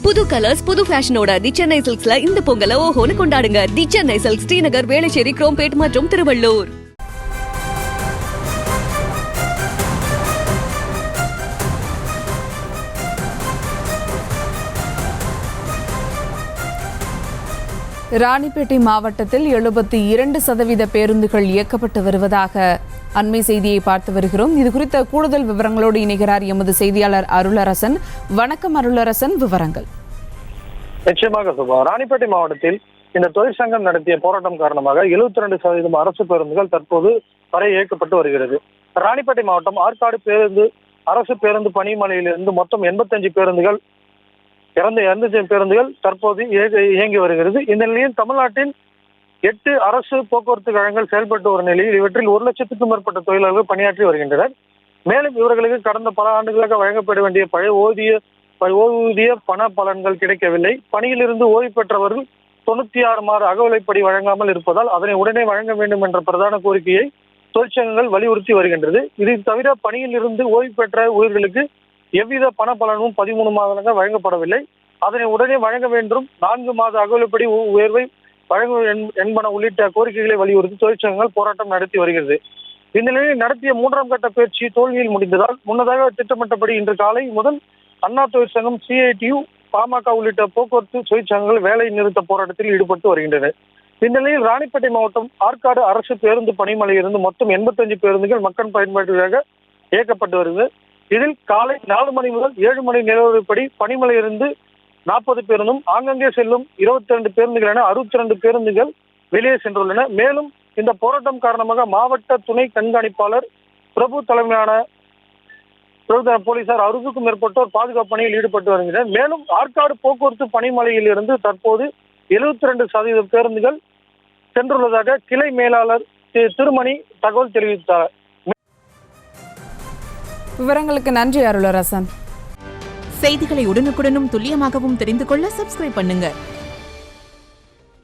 புது கலர்ஸ் புது ஃபேஷனோட தி சென்னை சில்க்ஸ்ல இந்த பொங்கலை ஓஹோன்னு கொண்டாடுங்க. தி சென்னை சில்க்ஸ், ஸ்ரீநகர், வேளச்சேரி, குரோம்பேட் மற்றும் திருவள்ளூர். ராணிப்பேட்டை மாவட்டத்தில் 72% பேருந்துகள் இயக்கப்பட்டு வருவதாக அண்மை செய்தியை பார்த்து வருகிறோம். இது குறித்த கூடுதல் விவரங்களோடு இணைகிறார் எமது செய்தியாளர் அருளரசன். வணக்கம் அருளரசன், விவரங்கள். நிச்சயமாக சுபா. ராணிப்பேட்டை மாவட்டத்தில் இந்த தொழிற்சங்கம் நடத்திய போராட்டம் காரணமாக 72% அரசு பேருந்துகள் தற்போது வரை இயக்கப்பட்டு வருகிறது. ராணிப்பேட்டை மாவட்டம் ஆற்காடு அரசு பேருந்து பணிமனையிலிருந்து மொத்தம் 85 பேருந்துகள் பேருந்துகள் தற்போது இயங்கி வருகிறது. இந்த நிலையில் தமிழ்நாட்டில் 8 அரசு போக்குவரத்து கழகங்கள் செயல்பட்டு வரும் நிலையில் இவற்றில் 1 லட்சத்துக்கும் மேற்பட்ட தொழிலாளர்கள் பணியாற்றி வருகின்றனர். மேலும் இவர்களுக்கு கடந்த பல ஆண்டுகளாக வழங்கப்பட வேண்டிய பழைய ஓய்வூதிய பண பலன்கள் கிடைக்கவில்லை. பணியிலிருந்து ஓய்வு பெற்றவர்கள் 96 மாத அகவிலைப்படி வழங்காமல் இருப்பதால் அதனை உடனே வழங்க வேண்டும் என்ற பிரதான கோரிக்கையை தொழிற்சங்கங்கள் வலியுறுத்தி வருகின்றது. இது தவிர பணியில் இருந்து ஓய்வு பெற்ற ஊழியர்களுக்கு எவ்வித பண பலனும் 13 மாதங்கள் வழங்கப்படவில்லை. அதனை உடனே வழங்க வேண்டும், 4 மாத அகவிலைப்படி உயர்வை வழங்கும் என்பன உள்ளிட்ட கோரிக்கைகளை வலியுறுத்தி தொழிற்சங்கங்கள் போராட்டம் நடத்தி வருகிறது. இந்த நிலையில் நடத்திய 3ஆம் கட்ட பயிற்சி தோல்வியில் முடிந்ததால் முன்னதாக திட்டமிட்டபடி இன்று காலை முதல் அண்ணா தொழிற்சங்கம், CITU, பாமக உள்ளிட்ட போக்குவரத்து தொழிற்சங்கங்கள் வேலை நிறுத்த போராட்டத்தில் ஈடுபட்டு வருகின்றனர். இந்த நிலையில் ராணிப்பேட்டை மாவட்டம் ஆற்காடு அரசு பேருந்து பணிமனையிலிருந்து மொத்தம் 85 பேருந்துகள் மக்கள் பயன்பாட்டிற்காக இயக்கப்பட்டு வருகிறது. இதில் காலை 4 மணி முதல் 7 மணி நிலவரப்படி பணிமனையிலிருந்து 40 பேருந்தும், ஆங்கங்கே செல்லும் 22 பேருந்துகள் என 62 பேருந்துகள் வெளியே சென்றுள்ளன. மேலும் இந்த போராட்டம் காரணமாக மாவட்ட துணை கண்காணிப்பாளர் பிரபு தலைமையிலான போலீசார் 60க்கும் மேற்பட்டோர் பாதுகாப்பு பணியில் ஈடுபட்டு வருகின்றனர். மேலும் ஆற்காடு போக்குவரத்து பணிமனையில் இருந்து தற்போது 72% பேருந்துகள் சென்றுள்ளதாக கிளை மேலாளர் திருமணி தகவல் தெரிவித்தார். விவரங்களுக்கு நன்றி அருளரசன். செய்திகளை உடனுக்குடனும் துல்லியமாகவும் தெரிந்து கொள்ள சப்ஸ்கிரைப் பண்ணுங்க.